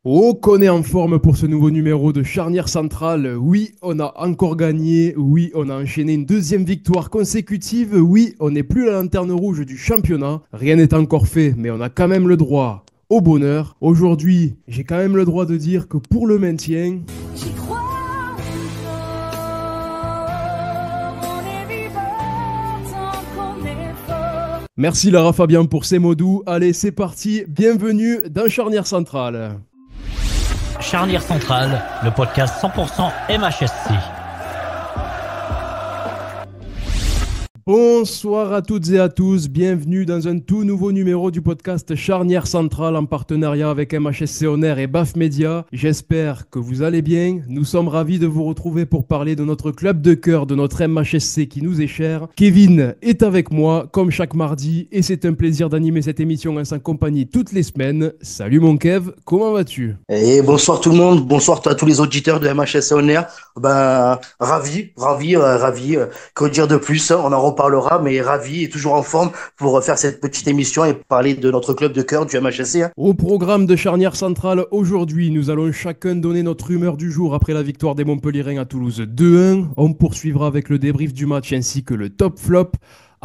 Oh, qu'on est en forme pour ce nouveau numéro de Charnière Centrale. Oui, on a encore gagné. Oui, on a enchaîné une deuxième victoire consécutive. Oui, on n'est plus la lanterne rouge du championnat. Rien n'est encore fait, mais on a quand même le droit au bonheur. Aujourd'hui, j'ai quand même le droit de dire que pour le maintien, J'y crois encore, on est vivant tant qu'on est fort. merci Lara Fabian pour ces mots doux. Allez, c'est parti. Bienvenue dans Charnière Centrale. Charnière Centrale, le podcast 100% MHSC. Bonsoir à toutes et à tous, bienvenue dans un tout nouveau numéro du podcast Charnière Centrale en partenariat avec MHSC On Air et BAF Média. J'espère que vous allez bien, nous sommes ravis de vous retrouver pour parler de notre club de cœur, de notre MHSC qui nous est cher. Kevin est avec moi comme chaque mardi et c'est un plaisir d'animer cette émission en sa compagnie toutes les semaines. Salut mon Kev, comment vas-tu ? Et bonsoir tout le monde, bonsoir à tous les auditeurs de MHSC On Air. Ravi. Que dire de plus? On en reparlera, mais ravi et toujours en forme pour faire cette petite émission et parler de notre club de cœur du MHSC. Au programme de Charnière Centrale, aujourd'hui, nous allons chacun donner notre humeur du jour après la victoire des Montpellierins à Toulouse 2-1. On poursuivra avec le débrief du match ainsi que le top flop.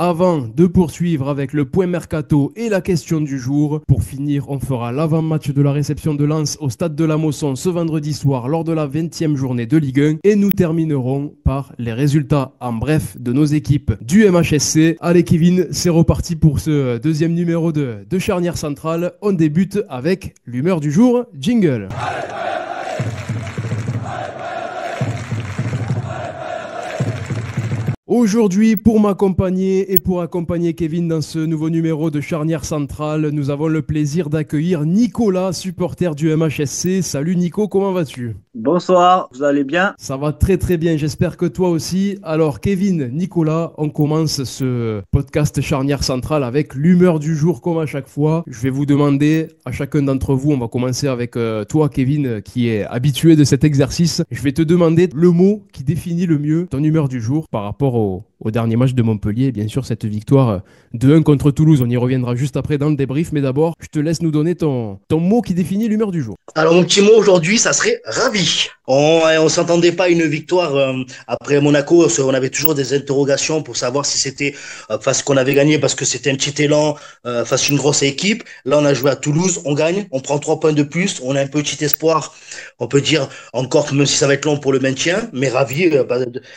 Avant de poursuivre avec le point mercato et la question du jour, pour finir, on fera l'avant-match de la réception de Lens au stade de la Mosson ce vendredi soir lors de la 20e journée de Ligue 1 et nous terminerons par les résultats en bref de nos équipes du MHSC. Allez Kevin, c'est reparti pour ce deuxième numéro de Charnière Centrale. On débute avec l'humeur du jour, jingle. Aujourd'hui, pour m'accompagner et pour accompagner Kevin dans ce nouveau numéro de Charnière Centrale, nous avons le plaisir d'accueillir Nicolas, supporter du MHSC. Salut Nico, comment vas-tu ? Bonsoir, vous allez bien? Ça va très très bien, j'espère que toi aussi. Alors Kevin, Nicolas, on commence ce podcast Charnière Centrale avec l'humeur du jour comme à chaque fois. Je vais vous demander à chacun d'entre vous, on va commencer avec toi Kevin qui est habitué de cet exercice. Je vais te demander le mot qui définit le mieux ton humeur du jour par rapport au dernier match de Montpellier. Bien sûr, cette victoire 2-1 contre Toulouse, on y reviendra juste après dans le débrief. Mais d'abord, je te laisse nous donner ton mot qui définit l'humeur du jour. Alors mon petit mot aujourd'hui, ça serait ravi. On s'entendait pas à une victoire après Monaco. On avait toujours des interrogations pour savoir si c'était parce qu'on avait gagné, parce que c'était un petit élan face à une grosse équipe. Là, on a joué à Toulouse, on gagne, on prend 3 points de plus, on a un petit espoir. On peut dire encore, même si ça va être long pour le maintien, mais ravi.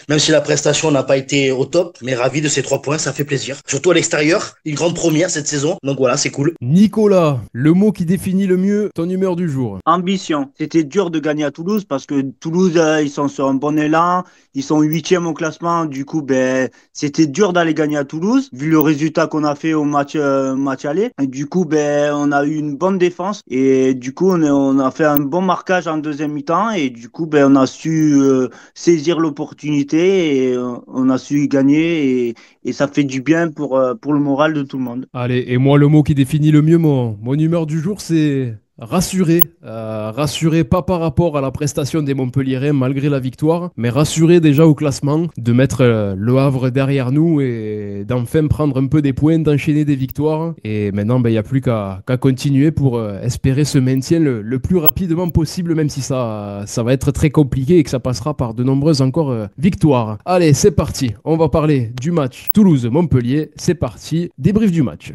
Même si la prestation n'a pas été au top, mais ravi de ces 3 points, ça fait plaisir. Surtout à l'extérieur, une grande première cette saison. Donc voilà, c'est cool. Nicolas, le mot qui définit le mieux ton humeur du jour. Ambition. C'était dur de gagner à Toulouse parce que Toulouse, ils sont sur un bon élan. Ils sont 8e au classement. Du coup, c'était dur d'aller gagner à Toulouse, vu le résultat qu'on a fait au match aller. Et du coup, on a eu une bonne défense. Et du coup, on a fait un bon marquage en deuxième mi-temps. Et du coup, on a su saisir l'opportunité et on a su gagner. Et ça fait du bien pour le moral de tout le monde. Allez, et moi, le mot qui définit le mieux mon humeur du jour, c'est rassuré. Rassuré pas par rapport à la prestation des Montpellierins malgré la victoire, mais rassuré déjà au classement, de mettre le Havre derrière nous et d'enfin prendre un peu des points, d'enchaîner des victoires. Et maintenant, il n'y a plus qu'à continuer pour espérer ce maintien le plus rapidement possible, même si ça va être très compliqué et que ça passera par de nombreuses encore victoires. Allez, c'est parti. On va parler du match Toulouse-Montpellier. C'est parti. Débrief du match.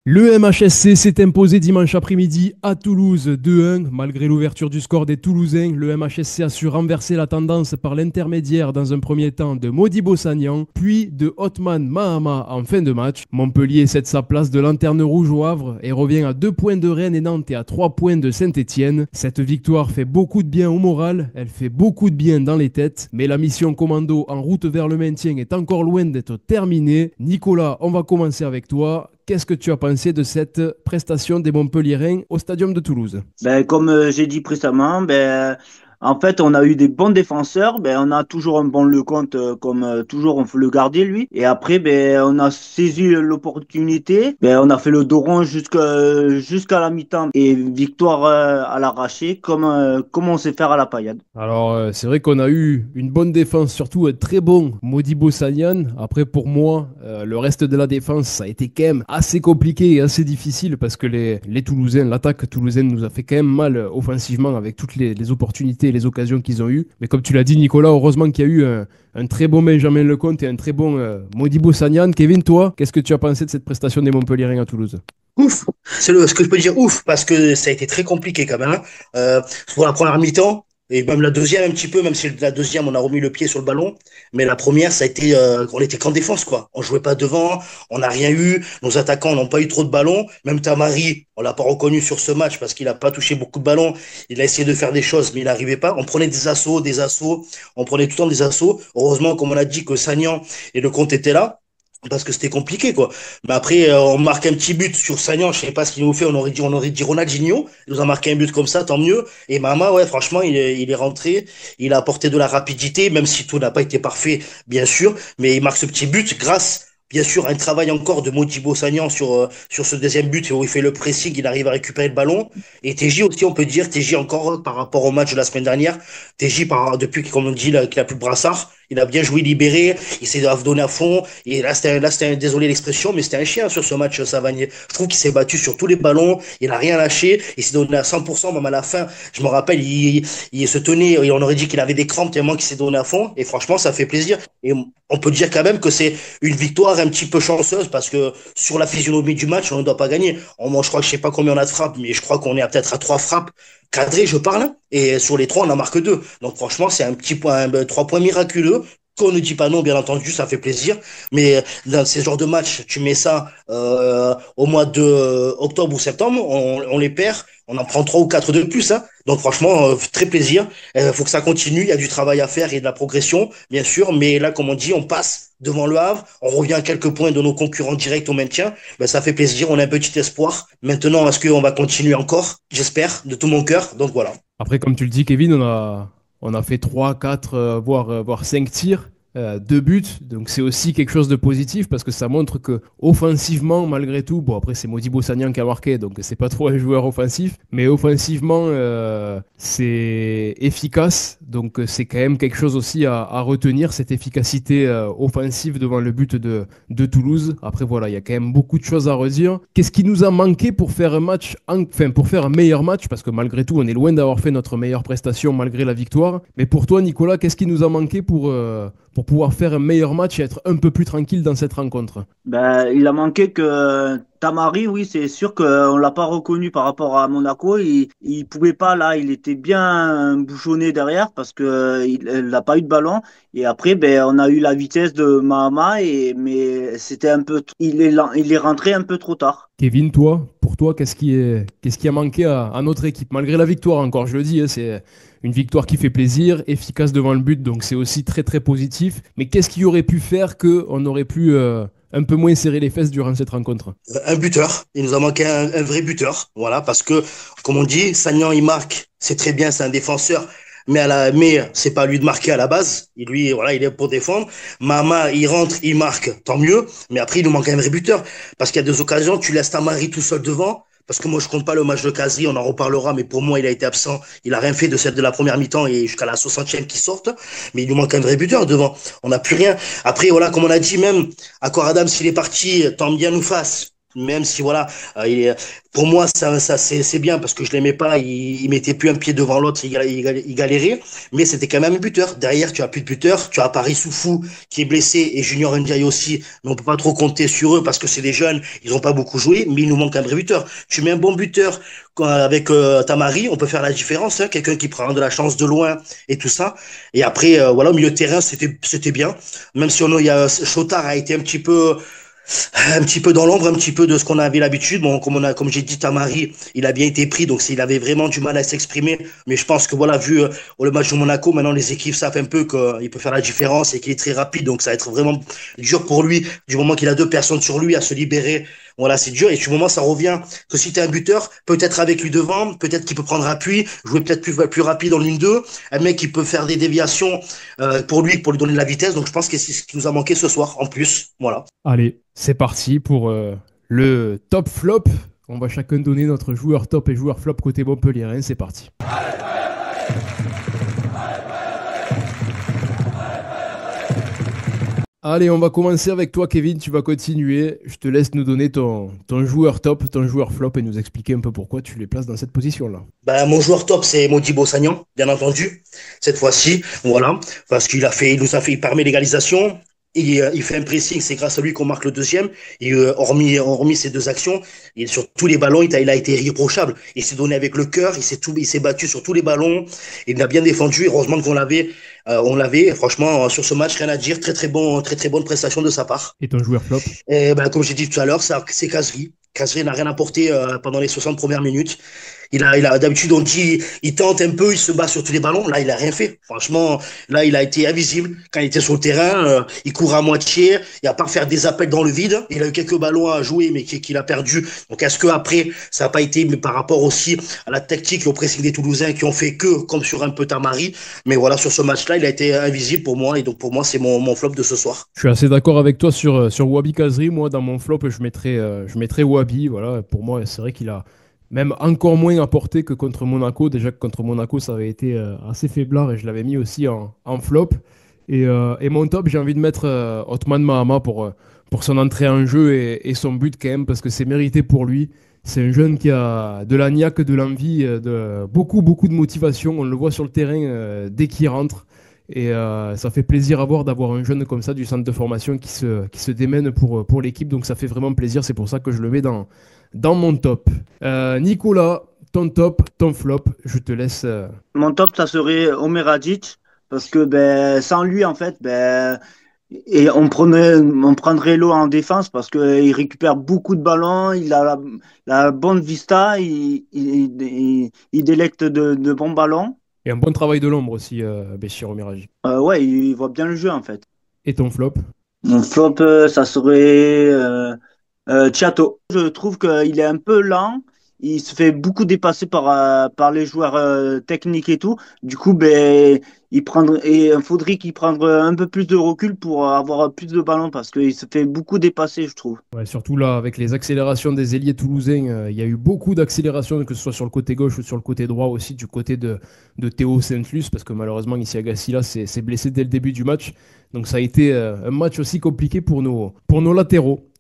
Le MHSC s'est imposé dimanche après-midi à Toulouse 2-1. Malgré l'ouverture du score des Toulousains, le MHSC a su renverser la tendance par l'intermédiaire dans un premier temps de Modibo Sagnan, puis de Othman Mahama en fin de match. Montpellier cède sa place de lanterne rouge au Havre et revient à 2 points de Rennes et Nantes et à 3 points de Saint-Etienne. Cette victoire fait beaucoup de bien au moral, elle fait beaucoup de bien dans les têtes, mais la mission commando en route vers le maintien est encore loin d'être terminée. Nicolas, on va commencer avec toi. Qu'est-ce que tu as pensé de cette prestation des Montpellierins au Stadium de Toulouse ? Comme j'ai dit précédemment, En fait, on a eu des bons défenseurs. Ben, on a toujours un bon Lecomte, comme toujours, on peut le garder, lui. Et après, ben, on a saisi l'opportunité. Ben, on a fait le dos rond jusqu'à la mi-temps. Et victoire à l'arraché, comme on sait faire à la paillade. Alors, c'est vrai qu'on a eu une bonne défense, surtout un très bon Modibo Sagnan. Après, pour moi, le reste de la défense, ça a été quand même assez compliqué et assez difficile parce que les Toulousains, l'attaque toulousaine nous a fait quand même mal offensivement avec toutes les opportunités et les occasions qu'ils ont eues. Mais comme tu l'as dit, Nicolas, heureusement qu'il y a eu un très bon Benjamin Lecomte et un très bon Modibo Sagnan. Kevin, toi, qu'est-ce que tu as pensé de cette prestation des Montpellierins à Toulouse? Ouf, ce que je peux dire ouf, parce que ça a été très compliqué quand même, hein. Pour la première mi-temps, et même la deuxième un petit peu, même si la deuxième on a remis le pied sur le ballon, mais la première ça a été, on était qu'en défense quoi. On jouait pas devant, on n'a rien eu, nos attaquants n'ont pas eu trop de ballons, même Tamari, on l'a pas reconnu sur ce match parce qu'il a pas touché beaucoup de ballons. Il a essayé de faire des choses, mais il n'arrivait pas. On prenait des assauts, on prenait tout le temps des assauts. Heureusement, comme on a dit que Sagnan et le compte étaient là, parce que c'était compliqué quoi. Mais après on marque un petit but sur Sagnan, je sais pas ce qu'il nous fait, on aurait dit Ronaldinho, il nous a marqué un but comme ça, tant mieux. Et Mama ouais, franchement, il est rentré, il a apporté de la rapidité même si tout n'a pas été parfait bien sûr, mais il marque ce petit but grâce bien sûr à un travail encore de Modibo Sagnan sur ce deuxième but où il fait le pressing, il arrive à récupérer le ballon. Et TJ aussi, on peut dire TJ encore par rapport au match de la semaine dernière, TJ depuis comme on dit qu'il a plus de brassard, il a bien joué libéré, il s'est donné à fond. Et désolé l'expression, mais c'était un chien sur ce match, Savanier. Je trouve qu'il s'est battu sur tous les ballons, il a rien lâché, il s'est donné à 100%, même à la fin. Je me rappelle, il se tenait, et on aurait dit qu'il avait des crampes tellement qu'il s'est donné à fond. Et franchement, ça fait plaisir. Et on peut dire quand même que c'est une victoire un petit peu chanceuse parce que sur la physionomie du match, on ne doit pas gagner. Moi, je crois que je sais pas combien on a de frappes, mais je crois qu'on est peut-être à 3 frappes cadrées, je parle. Et sur les 3, on en marque 2. Donc franchement, c'est un petit point, 3 points miraculeux. Qu'on ne dit pas non, bien entendu, ça fait plaisir. Mais dans ces genres de matchs, tu mets ça au mois de octobre ou septembre, on les perd, on en prend 3 ou 4 de plus. Hein. Donc franchement, très plaisir. Faut que ça continue, il y a du travail à faire et de la progression, bien sûr. Mais là, comme on dit, on passe devant le Havre, on revient à quelques points de nos concurrents directs au maintien. Ben, ça fait plaisir, on a un petit espoir. Maintenant, est-ce qu'on va continuer encore? J'espère, de tout mon cœur. Donc voilà. Après, comme tu le dis, Kevin, on a fait 3, 4, voire 5 tirs, 2 buts. Donc c'est aussi quelque chose de positif parce que ça montre que offensivement, malgré tout, bon après c'est Modibo Sagnan qui a marqué, donc c'est pas trop un joueur offensif, mais offensivement c'est efficace. Donc c'est quand même quelque chose aussi à retenir, cette efficacité offensive devant le but de Toulouse. Après voilà, il y a quand même beaucoup de choses à redire. Qu'est-ce qui nous a manqué pour faire un match, enfin pour faire un meilleur match? Parce que malgré tout, on est loin d'avoir fait notre meilleure prestation malgré la victoire. Mais pour toi, Nicolas, qu'est-ce qui nous a manqué pour pouvoir faire un meilleur match et être un peu plus tranquille dans cette rencontre? Ben, il a manqué que Tamari, oui, c'est sûr qu'on l'a pas reconnu par rapport à Monaco. Il pouvait pas là, il était bien bouchonné derrière parce que il n'a pas eu de ballon. Et après, ben, on a eu la vitesse de Mahama mais c'était un peu, il est rentré un peu trop tard. Kevin, toi, pour toi, qu'est-ce qui a manqué à notre équipe? Malgré la victoire, encore, je le dis, hein, c'est une victoire qui fait plaisir, efficace devant le but, donc c'est aussi très très positif. Mais qu'est-ce qui aurait pu faire qu'on aurait pu un peu moins serrer les fesses durant cette rencontre? Un buteur. Il nous a manqué un vrai buteur. Voilà, parce que, comme on dit, Sagnan, il marque. C'est très bien, c'est un défenseur. Mais c'est pas à lui de marquer à la base. Lui, voilà, il est pour défendre. Mama, il rentre, il marque. Tant mieux. Mais après, il nous manque un vrai buteur. Parce qu'il y a des occasions, tu laisses Tamari tout seul devant. Parce que moi, je compte pas le match de Kazri, on en reparlera, mais pour moi, il a été absent. Il a rien fait de celle de la première mi-temps et jusqu'à la 60e qui sorte. Mais il nous manque un vrai buteur devant. On n'a plus rien. Après, voilà, comme on a dit, même, Accor Adam, s'il est parti, tant bien nous fasse. Même si voilà, pour moi ça c'est bien parce que je l'aimais pas, il mettait plus un pied devant l'autre, il galérait, mais c'était quand même un buteur. Derrière tu as plus de buteur, tu as Paris Soufou qui est blessé et Junior Ndiaye aussi, mais on peut pas trop compter sur eux parce que c'est des jeunes, ils ont pas beaucoup joué, mais il nous manque un vrai buteur. Tu mets un bon buteur avec Tamari, on peut faire la différence, hein, quelqu'un qui prend de la chance de loin et tout ça. Et après voilà, au milieu de terrain c'était bien, même si Chotard a été un petit peu dans l'ombre, un petit peu de ce qu'on avait l'habitude. Bon, comme j'ai dit, Tamari, il a bien été pris, donc il avait vraiment du mal à s'exprimer. Mais je pense que voilà, vu le match de Monaco, maintenant les équipes savent un peu qu'il peut faire la différence et qu'il est très rapide. Donc ça va être vraiment dur pour lui, du moment qu'il a 2 personnes sur lui à se libérer Voilà, c'est dur. Et du moment, ça revient que si tu es un buteur, peut-être avec lui devant, peut-être qu'il peut prendre appui, jouer peut-être plus rapide en 1-2. Un mec qui peut faire des déviations pour lui donner de la vitesse. Donc je pense que c'est ce qui nous a manqué ce soir en plus. Voilà. Allez, c'est parti pour le top flop. On va chacun donner notre joueur top et joueur flop côté Montpellier. C'est parti. Allez, on va commencer avec toi, Kevin. Tu vas continuer. Je te laisse nous donner ton joueur top, ton joueur flop et nous expliquer un peu pourquoi tu les places dans cette position-là. Ben, mon joueur top, c'est Modibo Sagnan, bien entendu. Cette fois-ci, voilà. Parce il permet l'égalisation. Il fait un pressing, c'est grâce à lui qu'on marque le deuxième. Et hormis ces deux actions, et sur tous les ballons, il a été irréprochable. Il s'est donné avec le cœur, il s'est battu sur tous les ballons. Il a bien défendu. Heureusement qu'on l'avait. On l'avait. Franchement, sur ce match, rien à dire. Très bonne prestation de sa part. Et ton joueur flop? Et ben, comme j'ai dit tout à l'heure, c'est Kazri. Kazri n'a rien apporté pendant les 60 premières minutes. Il a d'habitude, on dit, il tente un peu, il se bat sur tous les ballons. Là, il a rien fait. Franchement, là, il a été invisible. Quand il était sur le terrain, il court à moitié. Il a pas faire des appels dans le vide. Il a eu quelques ballons à jouer, mais qu'il a perdu. Donc, est-ce que après, ça n'a pas été, mais par rapport aussi à la tactique et au pressing des Toulousains qui ont fait que, comme sur un peu Tamari. Mais voilà, sur ce match-là, il a été invisible pour moi. Et donc, pour moi, c'est mon flop de ce soir. Je suis assez d'accord avec toi sur Wabi Kazri. Moi, dans mon flop, je mettrais Wabi. Voilà, pour moi, c'est vrai qu'il a même encore moins apporté que contre Monaco. Déjà que contre Monaco, ça avait été assez faiblard et je l'avais mis aussi en flop. Et mon top, j'ai envie de mettre Othman Mahama pour son entrée en jeu et son but quand même, parce que c'est mérité pour lui. C'est un jeune qui a de la niaque, de l'envie, de beaucoup de motivation. On le voit sur le terrain dès qu'il rentre. Et ça fait plaisir à voir d'avoir un jeune comme ça du centre de formation qui se démène pour l'équipe. Donc ça fait vraiment plaisir. C'est pour ça que je le mets dans mon top. Nicolas, ton top, ton flop, je te laisse. Mon top, ça serait Omer Hadjic, parce que ben, sans lui, en fait, ben, et on prendrait l'eau en défense parce qu'il récupère beaucoup de ballons, il a la bonne vista, il délecte de bons ballons. Et un bon travail de l'ombre aussi, Béchir Omeragi. Ouais, il voit bien le jeu, en fait. Et ton flop? Mon flop, ça serait Thiato. Je trouve qu'il est un peu lent. Il se fait beaucoup dépasser par les joueurs techniques et tout. Du coup, ben, il faudrait qu'il prenne un peu plus de recul pour avoir plus de ballons parce qu'il se fait beaucoup dépasser, je trouve. Ouais, surtout là, avec les accélérations des ailiers toulousains, il y a eu beaucoup d'accélérations, que ce soit sur le côté gauche ou sur le côté droit aussi, du côté de Théo Saint-Luce, parce que malheureusement, Issa Gassila s'est blessé dès le début du match. Donc ça a été un match aussi compliqué pour nos latéraux.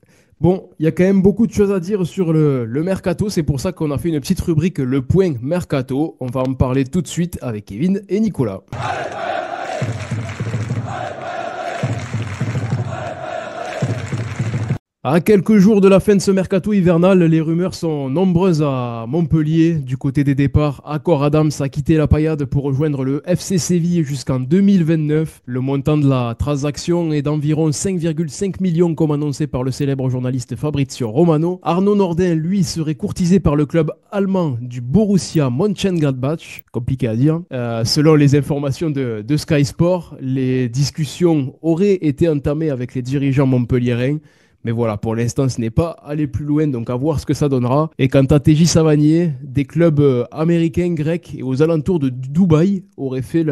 Bon, il y a quand même beaucoup de choses à dire sur le Mercato. C'est pour ça qu'on a fait une petite rubrique, le point Mercato. On va en parler tout de suite avec Kevin et Nicolas. À quelques jours de la fin de ce mercato hivernal, les rumeurs sont nombreuses à Montpellier. Du côté des départs, Accor Adams a quitté la paillade pour rejoindre le FC Séville jusqu'en 2029. Le montant de la transaction est d'environ 5,5 millions comme annoncé par le célèbre journaliste Fabrizio Romano. Arnaud Nordin, lui, serait courtisé par le club allemand du Borussia Mönchengladbach. Compliqué à dire. Selon les informations de Sky Sport, les discussions auraient été entamées avec les dirigeants montpelliérains. Mais voilà, pour l'instant, ce n'est pas aller plus loin, donc à voir ce que ça donnera. Et quant à TJ Savanier, des clubs américains, grecs et aux alentours de Dubaï auraient fait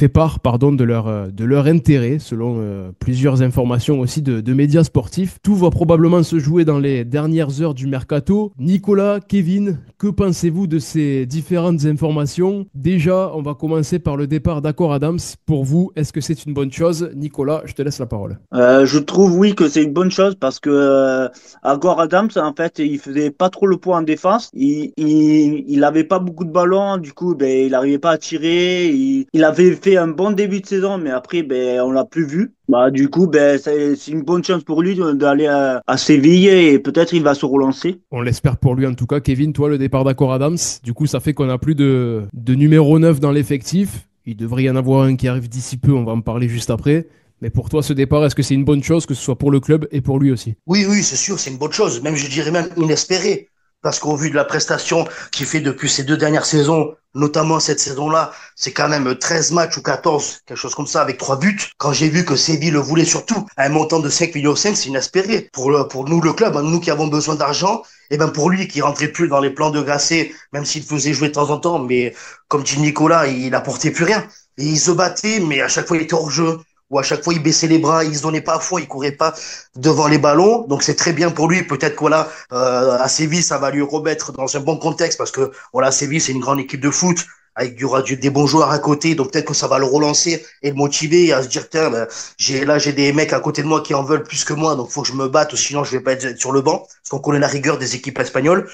part de leur intérêt, selon plusieurs informations aussi de médias sportifs. Tout va probablement se jouer dans les dernières heures du mercato. Nicolas, Kevin, que pensez-vous de ces différentes informations? Déjà, on va commencer par le départ d'Accor Adams. Pour vous, est-ce que c'est une bonne chose? Nicolas, je te laisse la parole. Je trouve oui que c'est une bonne chose parce que Accor Adams, en fait, il faisait pas trop le poids en défense. Il avait pas beaucoup de ballons, du coup, ben, il n'arrivait pas à tirer. Il avait fait un bon début de saison, mais après, ben, on l'a plus vu. Bah, du coup, ben, c'est une bonne chance pour lui d'aller à Séville et peut-être il va se relancer. On l'espère pour lui en tout cas. Kevin, toi, le départ d'Accor Adams, du coup, ça fait qu'on n'a plus de numéro 9 dans l'effectif. Il devrait y en avoir un qui arrive d'ici peu, on va en parler juste après. Mais pour toi, ce départ, est-ce que c'est une bonne chose, que ce soit pour le club et pour lui aussi? Oui, c'est sûr, c'est une bonne chose. Même, je dirais même inespéré. parce qu'au vu de la prestation qu'il fait depuis ces 2 dernières saisons, notamment cette saison-là, c'est quand même 13 matchs ou 14, quelque chose comme ça, avec 3 buts. Quand j'ai vu que Séville le voulait surtout, à un montant de 5,5 millions, c'est inespéré. Pour nous, le club, nous qui avons besoin d'argent, et ben pour lui qui rentrait plus dans les plans de Grasset, même s'il faisait jouer de temps en temps, mais comme dit Nicolas, il apportait plus rien. Et il se battait, mais à chaque fois il était hors jeu. Ou à chaque fois il baissait les bras, il se donnait pas à fond, il courait pas devant les ballons. Donc c'est très bien pour lui. Peut-être que voilà, à Séville, ça va lui remettre dans un bon contexte parce que voilà, Séville c'est une grande équipe de foot avec des bons joueurs à côté. Donc peut-être que ça va le relancer et le motiver à se dire tiens, ben, j'ai des mecs à côté de moi qui en veulent plus que moi, donc faut que je me batte, sinon je vais pas être sur le banc. Parce qu'on connaît la rigueur des équipes espagnoles.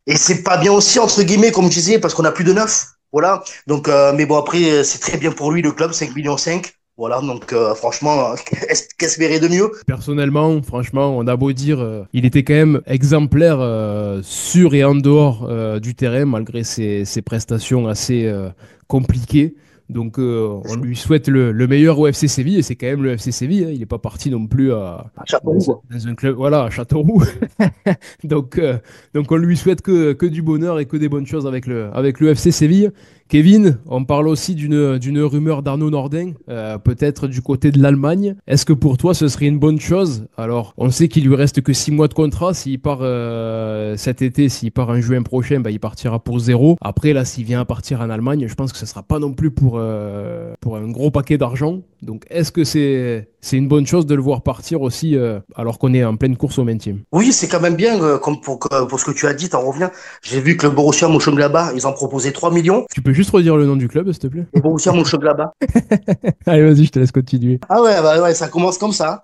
Et c'est pas bien aussi entre guillemets comme je disais parce qu'on a plus de neuf. Voilà. Donc mais bon après c'est très bien pour lui le club 5,5 millions. Voilà, donc franchement, qu'espérer de mieux? Personnellement, franchement, on a beau dire, il était quand même exemplaire sur et en dehors du terrain, malgré ses prestations assez compliquées. Donc, on lui souhaite le meilleur au FC Séville, et c'est quand même le FC Séville. Hein. Il n'est pas parti non plus À Châteauroux. dans un club, voilà, à Châteauroux. donc, on lui souhaite que du bonheur et que des bonnes choses avec le FC Séville. Kevin, on parle aussi d'une rumeur d'Arnaud Nordin, peut-être du côté de l'Allemagne. Est-ce que pour toi, ce serait une bonne chose? Alors, on sait qu'il lui reste que 6 mois de contrat. S'il part cet été, s'il part en juin prochain, bah, il partira pour 0. Après, là, s'il vient à partir en Allemagne, je pense que ce ne sera pas non plus pour un gros paquet d'argent. Donc, est-ce que c'est une bonne chose de le voir partir aussi alors qu'on est en pleine course au maintien? Oui, c'est quand même bien, comme pour ce que tu as dit, t'en reviens. J'ai vu que le Borussia Mönchengladbach, ils en proposaient 3 millions. Tu peux juste redire le nom du club, s'il te plaît? Le Borussia Mönchengladbach. Allez, vas-y, je te laisse continuer. Ah ouais, bah ouais, ça commence comme ça.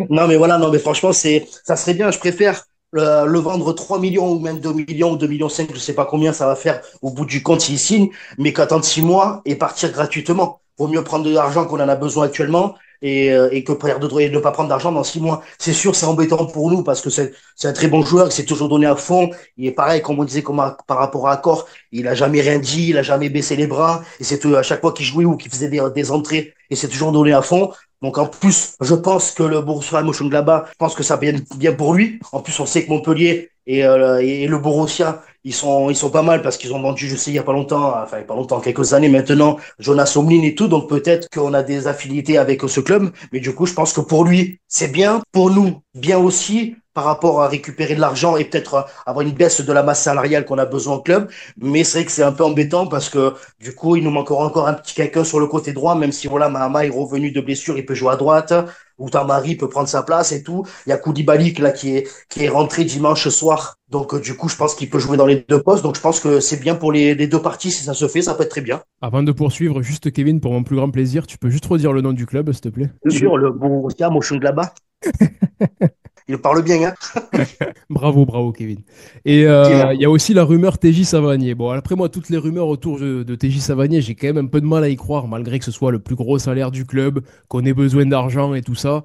Non, mais voilà, non, mais franchement, ça serait bien. Je préfère le vendre 3 millions ou même 2 millions ou 2,5 millions, je sais pas combien ça va faire au bout du compte s'il signe, mais qu'attendre 6 mois et partir gratuitement. Vaut mieux prendre de l'argent qu'on en a besoin actuellement et que ne pas prendre d'argent dans 6 mois. C'est sûr, c'est embêtant pour nous parce que c'est un très bon joueur, il s'est toujours donné à fond. Il est pareil, comme on disait, par rapport à Accor, il a jamais rien dit, il a jamais baissé les bras et c'est à chaque fois qu'il jouait ou qu'il faisait des entrées, il s'est toujours donné à fond. Donc en plus, je pense que le Borussia Mönchengladbach, je pense que ça vient bien pour lui. En plus, on sait que Montpellier et le Borussia, ils sont pas mal parce qu'ils ont vendu, je sais, il y a pas longtemps, enfin il y a pas longtemps, quelques années maintenant, Jonas Omlin et tout. Donc peut-être qu'on a des affinités avec ce club, mais du coup, je pense que pour lui, c'est bien. Pour nous, bien aussi par rapport à récupérer de l'argent et peut-être avoir une baisse de la masse salariale qu'on a besoin au club. Mais c'est vrai que c'est un peu embêtant parce que du coup, il nous manque encore un petit quelqu'un sur le côté droit, même si voilà, Mahama est revenu de blessure, il peut jouer à droite, ou Tamari peut prendre sa place et tout. Il y a Koulibaly là qui est rentré dimanche soir. Donc du coup, je pense qu'il peut jouer dans les deux postes. Donc je pense que c'est bien pour les deux parties si ça se fait, ça peut être très bien. Avant de poursuivre, juste Kevin, pour mon plus grand plaisir, tu peux juste redire le nom du club, s'il te plaît? Bien sûr, le Borussia Mönchengladbach. Il parle bien, hein. Bravo, Kevin. Et il y a aussi la rumeur TJ Savanier. Bon, après moi, toutes les rumeurs autour de TJ Savanier, j'ai quand même un peu de mal à y croire, malgré que ce soit le plus gros salaire du club, qu'on ait besoin d'argent et tout ça.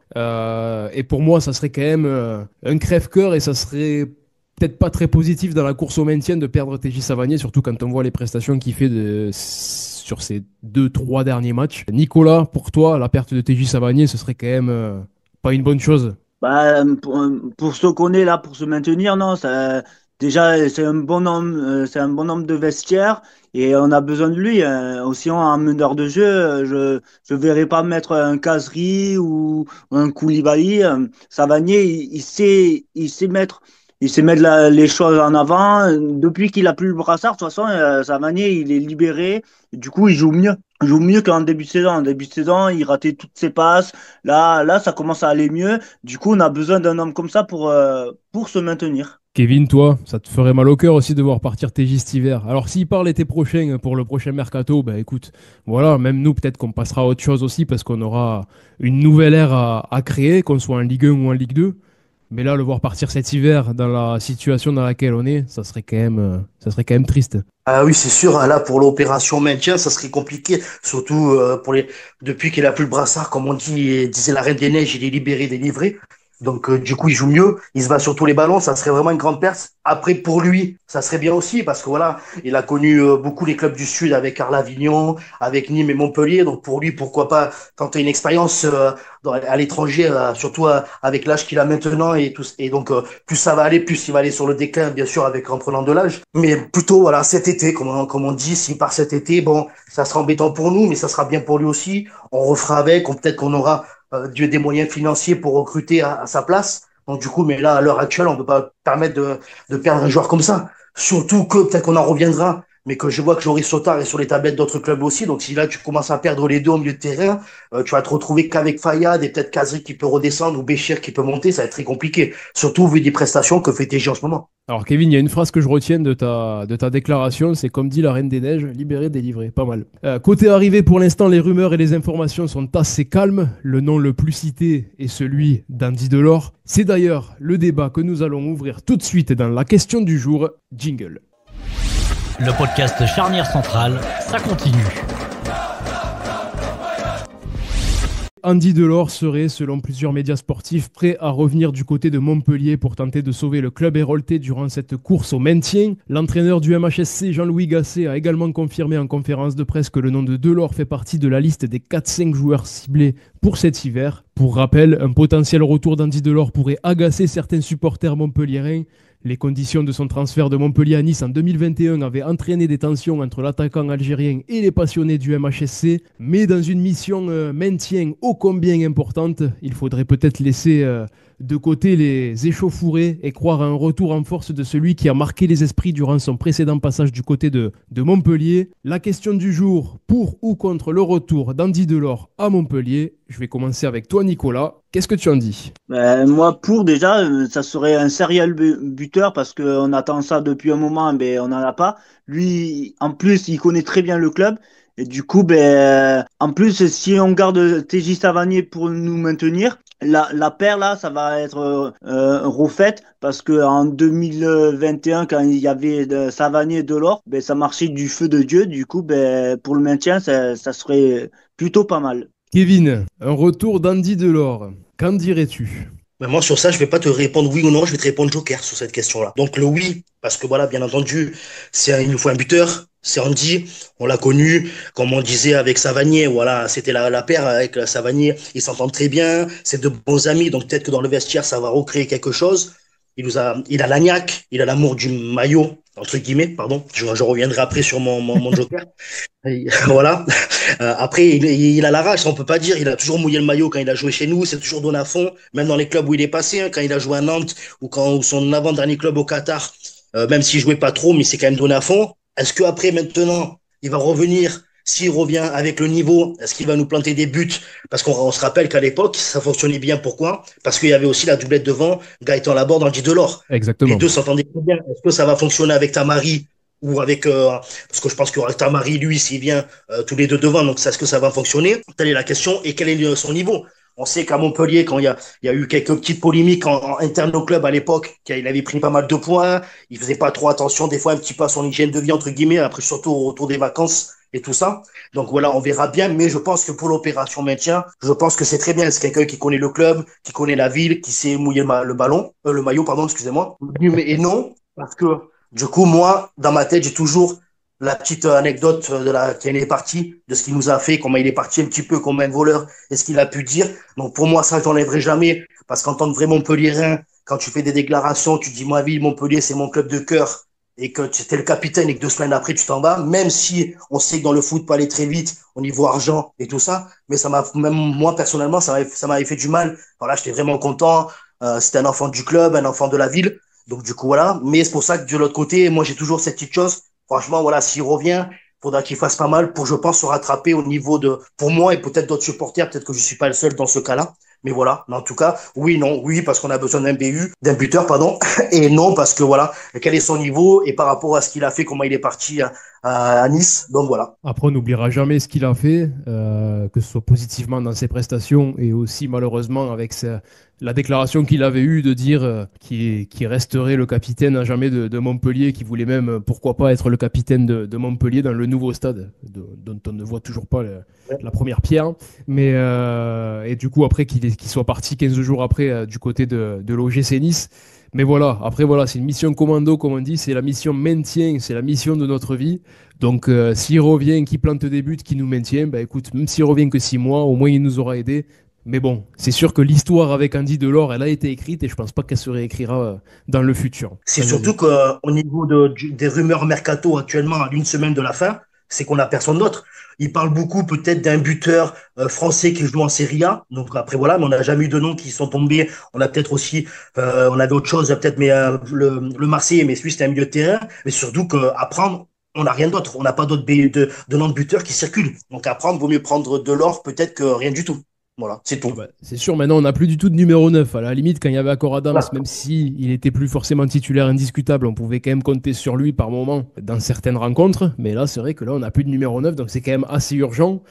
Et pour moi, ça serait quand même un crève-cœur et ça serait peut-être pas très positif dans la course au maintien de perdre TJ Savanier, surtout quand on voit les prestations qu'il fait sur ces 2-3 derniers matchs. Nicolas, pour toi, la perte de TJ Savanier, ce serait quand même pas une bonne chose? Bah, pour ce qu'on est là, pour se maintenir, non, déjà, c'est un bon homme de vestiaire et on a besoin de lui. Aussi, en meneur de jeu, je verrai pas mettre un Kazri ou un Koulibaly. Savanier, il sait mettre les choses en avant. Depuis qu'il a plus le brassard, de toute façon, Savanier, il est libéré. Du coup, il joue mieux. Il joue mieux qu'en début de saison. En début de saison, il ratait toutes ses passes. Là, ça commence à aller mieux. Du coup, on a besoin d'un homme comme ça pour se maintenir. Kevin, toi, ça te ferait mal au cœur aussi de voir partir TJ cet hiver. Alors s'il part l'été prochain pour le prochain mercato, bah écoute, voilà, même nous peut-être qu'on passera à autre chose aussi parce qu'on aura une nouvelle ère à créer, qu'on soit en Ligue 1 ou en Ligue 2. Mais là, le voir partir cet hiver dans la situation dans laquelle on est, ça serait quand même triste. Ah oui, c'est sûr, hein, là, pour l'opération maintien, ça serait compliqué, surtout depuis qu'il a plus le brassard, comme on dit, disait la Reine des Neiges, il est libéré, délivré. Donc, du coup, il joue mieux. Il se bat sur tous les ballons. Ça serait vraiment une grande perte. Après, pour lui, ça serait bien aussi parce que voilà, il a connu beaucoup les clubs du Sud avec Arles Avignon, avec Nîmes et Montpellier. Donc, pour lui, pourquoi pas tenter une expérience à l'étranger, surtout avec l'âge qu'il a maintenant et tout. Et donc, plus ça va aller, plus il va aller sur le déclin, bien sûr, avec en prenant de l'âge. Mais plutôt, voilà, cet été, comme on dit, s'il part cet été, bon, ça sera embêtant pour nous, mais ça sera bien pour lui aussi. On refera avec, peut-être qu'on aura des moyens financiers pour recruter à sa place. Donc du coup, mais là, à l'heure actuelle, on ne peut pas permettre de perdre un joueur comme ça. Surtout que peut-être qu'on en reviendra, mais que je vois que Joris Sotard est sur les tablettes d'autres clubs aussi. Donc si là, tu commences à perdre les deux au milieu de terrain, tu vas te retrouver qu'avec Fayad et peut-être Kazri qui peut redescendre ou Béchir qui peut monter. Ça va être très compliqué. Surtout vu des prestations que fait TG en ce moment. Alors Kevin, il y a une phrase que je retiens de ta déclaration, c'est comme dit la Reine des Neiges, libéré, délivré, pas mal. Côté arrivé, pour l'instant, les rumeurs et les informations sont assez calmes. Le nom le plus cité est celui d'Andy Delors. C'est d'ailleurs le débat que nous allons ouvrir tout de suite dans la question du jour. Jingle. Le podcast Charnière Centrale, ça continue. Andy Delors serait, selon plusieurs médias sportifs, prêt à revenir du côté de Montpellier pour tenter de sauver le club héroltais durant cette course au maintien. L'entraîneur du MHSC, Jean-Louis Gasset, a également confirmé en conférence de presse que le nom de Delors fait partie de la liste des 4-5 joueurs ciblés pour cet hiver. Pour rappel, un potentiel retour d'Andy Delors pourrait agacer certains supporters montpelliérains. Les conditions de son transfert de Montpellier à Nice en 2021 avaient entraîné des tensions entre l'attaquant algérien et les passionnés du MHSC, mais dans une mission maintien ô combien importante, il faudrait peut-être laisser de côté les échauffourées et croire à un retour en force de celui qui a marqué les esprits durant son précédent passage du côté de Montpellier. La question du jour, pour ou contre le retour d'Andy Delors à Montpellier? Je vais commencer avec toi Nicolas, qu'est-ce que tu en dis? Moi, pour déjà, ça serait un serial buteur parce qu'on attend ça depuis un moment, mais on n'en a pas. Lui, en plus, il connaît très bien le club. Et du coup, en plus, si on garde TJ Savanier pour nous maintenir, la paire là, ça va être refaite parce que en 2021, quand il y avait Savanier et Delors, ça marchait du feu de Dieu. Du coup, pour le maintien, ça serait plutôt pas mal. Kevin, un retour d'Andy Delors, qu'en dirais-tu? Mais moi, sur ça, je vais pas te répondre oui ou non, je vais te répondre joker sur cette question-là. Donc, le oui, parce que voilà, bien entendu, il nous faut un buteur. C'est Andy, on l'a connu, comme on disait avec Savanier, voilà, c'était la paire avec Savanier, ils s'entendent très bien, c'est de bons amis, donc peut-être que dans le vestiaire, ça va recréer quelque chose. Il a l'agnac, il a l'amour du maillot, entre guillemets, pardon, je reviendrai après sur mon joker. Et voilà. Après, il a la rage, ça on peut pas dire. Il a toujours mouillé le maillot quand il a joué chez nous. C'est toujours donné à fond, même dans les clubs où il est passé. Quand il a joué à Nantes ou son avant-dernier club au Qatar, même s'il jouait pas trop, mais c'est quand même donné à fond. Est-ce que après maintenant, il va revenir? S'il revient avec le niveau, est-ce qu'il va nous planter des buts? Parce qu'on se rappelle qu'à l'époque, ça fonctionnait bien. Pourquoi? Parce qu'il y avait aussi la doublette devant, Gaëtan Laborde, Andy Delors. Exactement. Les deux s'entendaient très bien. Est-ce que ça va fonctionner avec Tamari? Ou avec parce que je pense que Tamari lui s'il vient tous les deux devant, donc est-ce que ça va fonctionner? Telle est la question. Et quel est son niveau? On sait qu'à Montpellier, quand il y a eu quelques petites polémiques en interne au club à l'époque, qu'il avait pris pas mal de points, il faisait pas trop attention des fois un petit peu à son hygiène de vie entre guillemets, après surtout au retour des vacances et tout ça. Donc voilà, on verra bien, mais je pense que pour l'opération maintien, je pense que c'est très bien. C'est quelqu'un qui connaît le club, qui connaît la ville, qui sait mouiller le maillot, pardon, excusez-moi. Et non, parce que du coup, moi, dans ma tête, j'ai toujours la petite anecdote quand il est parti, de ce qu'il nous a fait, comment il est parti un petit peu comme un voleur et ce qu'il a pu dire. Donc pour moi, ça, je n'enlèverai jamais, parce qu'en tant que vrai Montpellierin, quand tu fais des déclarations, tu dis, moi, ville, Montpellier, c'est mon club de cœur, et que tu étais le capitaine et que 2 semaines après, tu t'en vas, même si on sait que dans le foot, peut aller très vite au niveau argent et tout ça, mais même moi, personnellement, ça m'avait fait du mal. Voilà, j'étais vraiment content. C'était un enfant du club, un enfant de la ville. Donc du coup voilà, mais c'est pour ça que de l'autre côté, moi j'ai toujours cette petite chose. Franchement voilà, s'il revient, faudra qu'il fasse pas mal pour, je pense, se rattraper au niveau pour moi et peut-être d'autres supporters. Peut-être que je suis pas le seul dans ce cas-là. Mais voilà, mais en tout cas, oui, non, oui, parce qu'on a besoin d'un buteur, pardon, et non, parce que voilà, quel est son niveau et par rapport à ce qu'il a fait, comment il est parti à Nice, donc voilà. Après, on n'oubliera jamais ce qu'il a fait, que ce soit positivement dans ses prestations et aussi malheureusement avec la déclaration qu'il avait eue de dire qu'il resterait le capitaine à jamais de Montpellier, qu'il voulait même, pourquoi pas, être le capitaine de Montpellier dans le nouveau stade, dont on ne voit toujours pas la première pierre. Mais, et du coup, après qu'il qui soit parti 15 jours après du côté de l'OGC Nice. Mais voilà, après voilà, c'est une mission commando, comme on dit, c'est la mission maintien, c'est la mission de notre vie. Donc s'il revient, qu'il plante des buts, qu'il nous maintient, bah écoute, même s'il revient que 6 mois, au moins il nous aura aidés. Mais bon, c'est sûr que l'histoire avec Andy Delors, elle a été écrite et je pense pas qu'elle se réécrira dans le futur. C'est surtout qu'au niveau des rumeurs mercato actuellement, à une semaine de la fin, c'est qu'on a personne d'autre. Il parle beaucoup peut-être d'un buteur français qui joue en Serie A. Donc après voilà, mais on n'a jamais eu de noms qui sont tombés. On a peut-être aussi, on avait autre chose peut-être, mais le Marseillais, mais celui c'était un milieu de terrain. Mais surtout qu'à prendre, on n'a rien d'autre. On n'a pas d'autres de noms de buteurs qui circulent. Donc à prendre, vaut mieux prendre de l'or peut-être que rien du tout. Voilà, c'est tout. Ah bah, c'est sûr, maintenant on n'a plus du tout de numéro 9. À la limite, quand il y avait Accor Adams, Voilà. même si il était plus forcément titulaire indiscutable, on pouvait quand même compter sur lui par moment dans certaines rencontres. Mais là, c'est vrai que là, on n'a plus de numéro 9, donc c'est quand même assez urgent.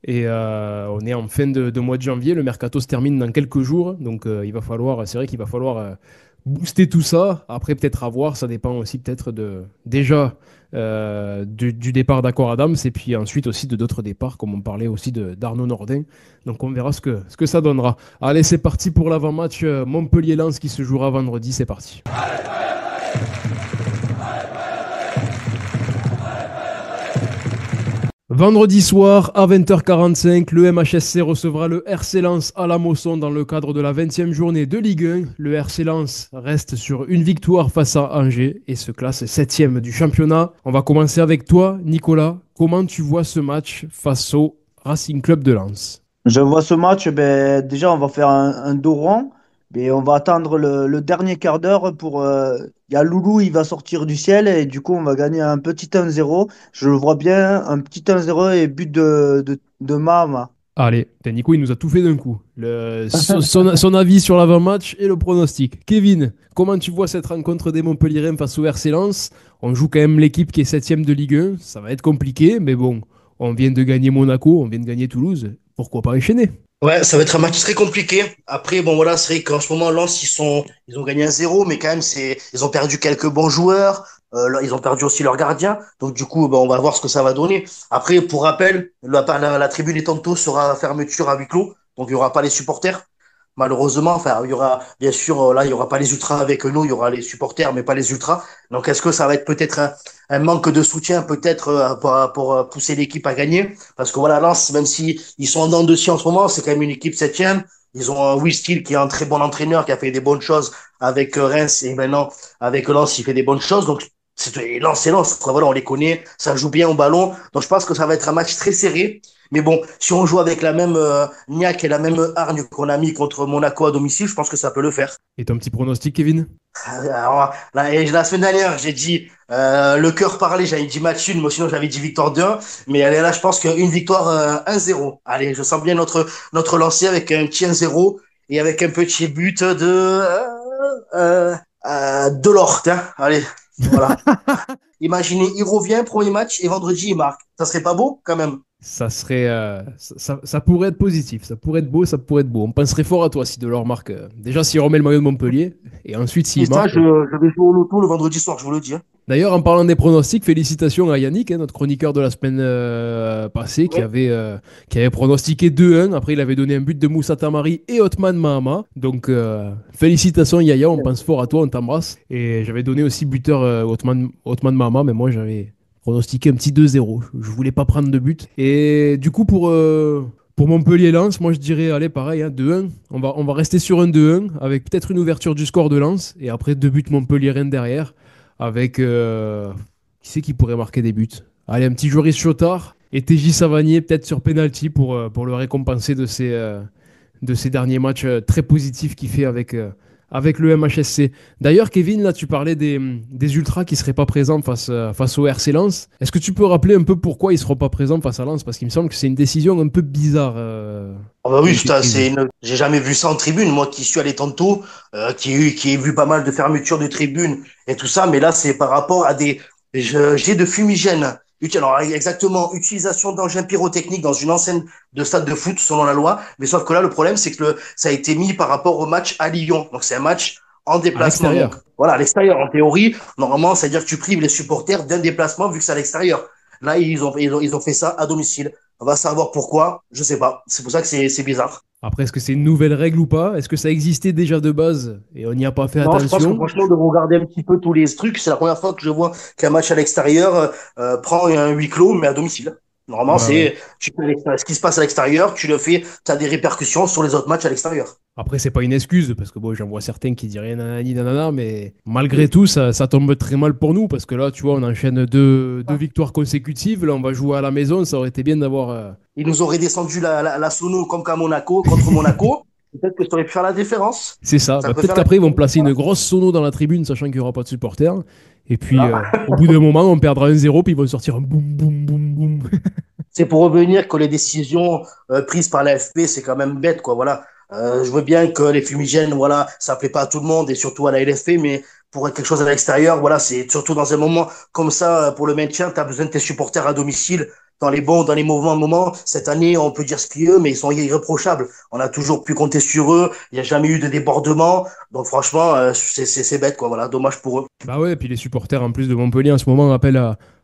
Et on est en fin de mois de janvier, le mercato se termine dans quelques jours, donc il va falloir, c'est vrai qu'il va falloir booster tout ça. Après, peut-être à voir, ça dépend aussi peut-être déjà du départ d'Accor Adams et puis ensuite aussi de d'autres départs, comme on parlait aussi d'Arnaud Nordin. Donc on verra ce que ça donnera. Allez, c'est parti pour l'avant-match Montpellier-Lens qui se jouera vendredi, c'est parti. Vendredi soir à 20h45, le MHSC recevra le RC Lens à la Mosson dans le cadre de la 20e journée de Ligue 1. Le RC Lens reste sur une victoire face à Angers et se classe 7e du championnat. On va commencer avec toi, Nicolas. Comment tu vois ce match face au Racing Club de Lens? Je vois ce match, ben, déjà, on va faire un dos rond, mais on va attendre le dernier quart d'heure pour. Il y a Loulou, il va sortir du ciel et du coup, on va gagner un petit 1-0. Je le vois bien, un petit 1-0 et but de Mahama. Allez, putain, Nico, il nous a tout fait d'un coup. Son avis sur l'avant-match et le pronostic. Kevin, comment tu vois cette rencontre des Montpellierens face au RC Lens? On joue quand même l'équipe qui est 7e de Ligue 1. Ça va être compliqué, mais bon, on vient de gagner Monaco, on vient de gagner Toulouse. Pourquoi pas enchaîner? Ouais, ça va être un match très compliqué. Après, bon voilà, c'est vrai qu'en ce moment, Lens, ils ont gagné 1-0, mais quand même, ils ont perdu quelques bons joueurs. Là, ils ont perdu aussi leur gardien. Donc du coup, ben, on va voir ce que ça va donner. Après, pour rappel, la tribune Etanto sera à fermeture à huis clos, donc il y aura pas les supporters. Malheureusement, enfin, il y aura, bien sûr, là, il y aura pas les ultras avec nous, il y aura les supporters, mais pas les ultras. Donc, est-ce que ça va être peut-être un manque de soutien, peut-être, pour pousser l'équipe à gagner? Parce que voilà, Lens, même si ils sont en dents de scie en ce moment, c'est quand même une équipe 7e. Ils ont un Will Steele qui est un très bon entraîneur, qui a fait des bonnes choses avec Reims, et maintenant, avec Lens, il fait des bonnes choses. Donc, Lens, c'est Lens. Voilà, on les connaît, ça joue bien au ballon. Donc, je pense que ça va être un match très serré. Mais bon, si on joue avec la même niaque et la même hargne qu'on a mis contre Monaco à domicile, je pense que ça peut le faire. Et ton petit pronostic, Kevin? Alors, la semaine dernière, j'ai dit le cœur parlait, j'avais dit match nul, moi sinon j'avais dit victoire 2-1. Mais allez, là, je pense qu'une victoire 1-0. Allez, je sens bien notre lancer avec un petit 1-0 et avec un petit but de l'or. Allez, voilà. Imaginez, il revient, premier match, et vendredi, il marque. Ça serait pas beau, quand même? Ça serait, ça pourrait être positif, ça pourrait être beau, ça pourrait être beau. On penserait fort à toi si Delors marque. Déjà s'il remet le maillot de Montpellier, et ensuite Et s'il ça, marque. je vais jouer au loto le vendredi soir, je vous le dis. D'ailleurs, en parlant des pronostics, félicitations à Yannick, notre chroniqueur de la semaine passée, qui avait pronostiqué 2-1. Après, il avait donné un but de Moussa Tamari et Otman Mahama. Donc, félicitations Yaya, on pense fort à toi, on t'embrasse. Et j'avais donné aussi buteur Otman Mahama, mais moi j'avais pronostiqué un petit 2-0. Je voulais pas prendre de but. Et du coup, pour Montpellier-Lens, moi je dirais, allez, pareil, hein, 2-1. On va rester sur un 2-1, avec peut-être une ouverture du score de Lens, et après 2 buts Montpellier-Rennes derrière. Avec qui c'est qui pourrait marquer des buts? Allez, un petit Joris Chotard et TJ Savanier peut-être sur penalty pour le récompenser de ses derniers matchs très positifs qu'il fait avec le MHSC. D'ailleurs, Kevin, là tu parlais des ultras qui seraient pas présents face au RC Lens. Est-ce que tu peux rappeler un peu pourquoi ils seront pas présents face à Lens? Parce qu'il me semble que c'est une décision un peu bizarre. Ah bah oui, Kevin. j'ai jamais vu ça en tribune. Moi qui suis allé tantôt, qui ai vu pas mal de fermetures de tribunes et tout ça, mais là c'est par rapport à j'ai de fumigène. Alors exactement, utilisation d'engins pyrotechniques dans une enceinte de stade de foot selon la loi. Mais sauf que là le problème c'est que ça a été mis par rapport au match à Lyon. Donc c'est un match en déplacement. l'extérieur. Donc, voilà, à l'extérieur. En théorie, normalement, c'est-à-dire que tu prives les supporters d'un déplacement vu que c'est à l'extérieur. Là, ils ont fait ça à domicile. On va savoir pourquoi, je sais pas. C'est pour ça que c'est bizarre. Après, est-ce que c'est une nouvelle règle ou pas? Est-ce que ça existait déjà de base et on n'y a pas fait Non, je pense que attention? franchement, de regarder un petit peu tous les trucs, c'est la première fois que je vois qu'un match à l'extérieur prend un huis clos, mais à domicile. Normalement, Ouais, ouais. ce qui se passe à l'extérieur, tu le fais, tu as des répercussions sur les autres matchs à l'extérieur. Après, c'est pas une excuse, parce que bon, j'en vois certains qui disent rien nanani nanana, mais malgré tout, ça tombe très mal pour nous, parce que là, tu vois, on enchaîne deux victoires consécutives. Là, on va jouer à la maison, ça aurait été bien d'avoir. Ils nous auraient descendu la sono comme qu'à Monaco, contre Monaco. Peut-être que ça aurait pu faire la différence. C'est ça. Ça Bah, peut peut-être faire la qu'après, ils vont différence. placer une grosse sono dans la tribune, sachant qu'il n'y aura pas de supporters. Et puis, Voilà. au bout d'un moment, on perdra 1-0, puis ils vont sortir un boum, boum, boum, boum. C'est pour revenir que les décisions prises par l'AFP, c'est quand même bête, quoi. Voilà. Je veux bien que les fumigènes, voilà, ça plaît pas à tout le monde et surtout à la LFP, mais pour quelque chose à l'extérieur, voilà, c'est surtout dans un moment comme ça, pour le maintien, tu as besoin de tes supporters à domicile, dans les bons, dans les mauvais moments. Cette année, on peut dire ce qu'il y a, mais ils sont irréprochables. On a toujours pu compter sur eux. Il n'y a jamais eu de débordement. Donc franchement, c'est bête, quoi. Voilà, dommage pour eux. Bah ouais, et puis les supporters en plus de Montpellier en ce moment appellent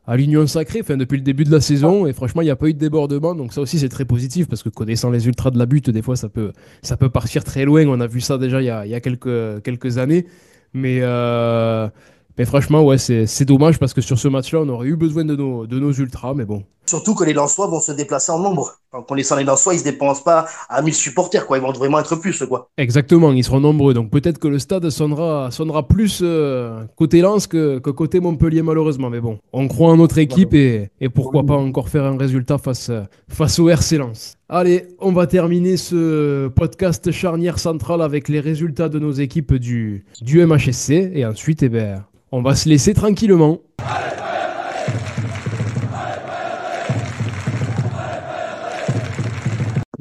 à l'union sacrée, enfin, depuis le début de la saison, et franchement, il n'y a pas eu de débordement, donc ça aussi c'est très positif, parce que connaissant les ultras de la butte, des fois ça peut partir très loin, on a vu ça déjà il y a quelques années, mais, euh, mais franchement, ouais, c'est dommage, parce que sur ce match-là, on aurait eu besoin de nos ultras, mais bon. Surtout que les Lensois vont se déplacer en nombre. En connaissant les Lensois, ils se dépensent pas à 1000 supporters, quoi. Ils vont vraiment être plus, quoi. Exactement, ils seront nombreux, donc peut-être que le stade sonnera plus côté Lens que côté Montpellier malheureusement, mais bon, on croit en notre équipe et pourquoi pas encore faire un résultat face au RC Lens. Allez, on va terminer ce podcast charnière centrale avec les résultats de nos équipes du MHSC et ensuite, eh ben, on va se laisser tranquillement.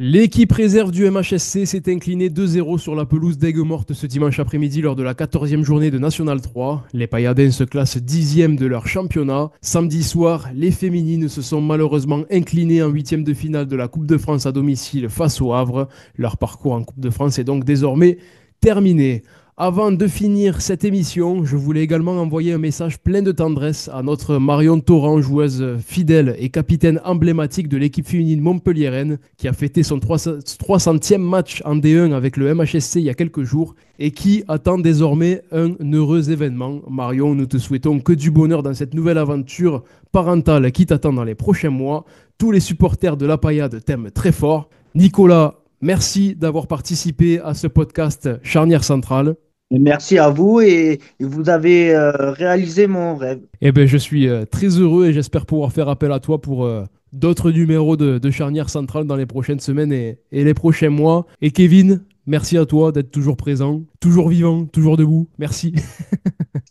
L'équipe réserve du MHSC s'est inclinée 2-0 sur la pelouse d'Aigues-Mortes ce dimanche après-midi lors de la 14e journée de National 3. Les Payadins se classent 10e de leur championnat. Samedi soir, les féminines se sont malheureusement inclinées en 8e de finale de la Coupe de France à domicile face au Havre. Leur parcours en Coupe de France est donc désormais terminé. Avant de finir cette émission, je voulais également envoyer un message plein de tendresse à notre Marion Torrent, joueuse fidèle et capitaine emblématique de l'équipe féminine montpelliéraine, qui a fêté son 300e match en D1 avec le MHSC il y a quelques jours et qui attend désormais un heureux événement. Marion, nous te souhaitons que du bonheur dans cette nouvelle aventure parentale qui t'attend dans les prochains mois. Tous les supporters de la Paillade t'aiment très fort. Nicolas, merci d'avoir participé à ce podcast Charnière Centrale. Et merci à vous et vous avez réalisé mon rêve. Eh ben, je suis très heureux et j'espère pouvoir faire appel à toi pour d'autres numéros de Charnière Centrale dans les prochaines semaines et les prochains mois. Et Kevin, merci à toi d'être toujours présent, toujours vivant, toujours debout. Merci.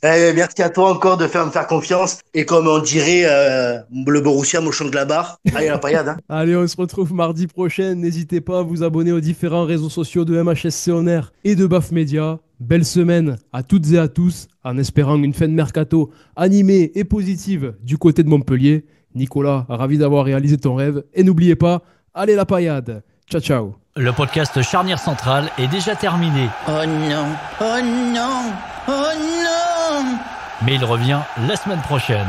Merci à toi encore de me faire confiance. Et comme on dirait, le Borussia Mönchengladbach. Allez, la paillade, hein. Allez, on se retrouve mardi prochain. N'hésitez pas à vous abonner aux différents réseaux sociaux de MHSC On Air et de BAF Media. Belle semaine à toutes et à tous, en espérant une fin de mercato animée et positive du côté de Montpellier. Nicolas, ravi d'avoir réalisé ton rêve. Et n'oubliez pas, allez la paillade. Ciao, ciao. Le podcast Charnière Centrale est déjà terminé, Oh non, oh non, oh non! mais il revient la semaine prochaine.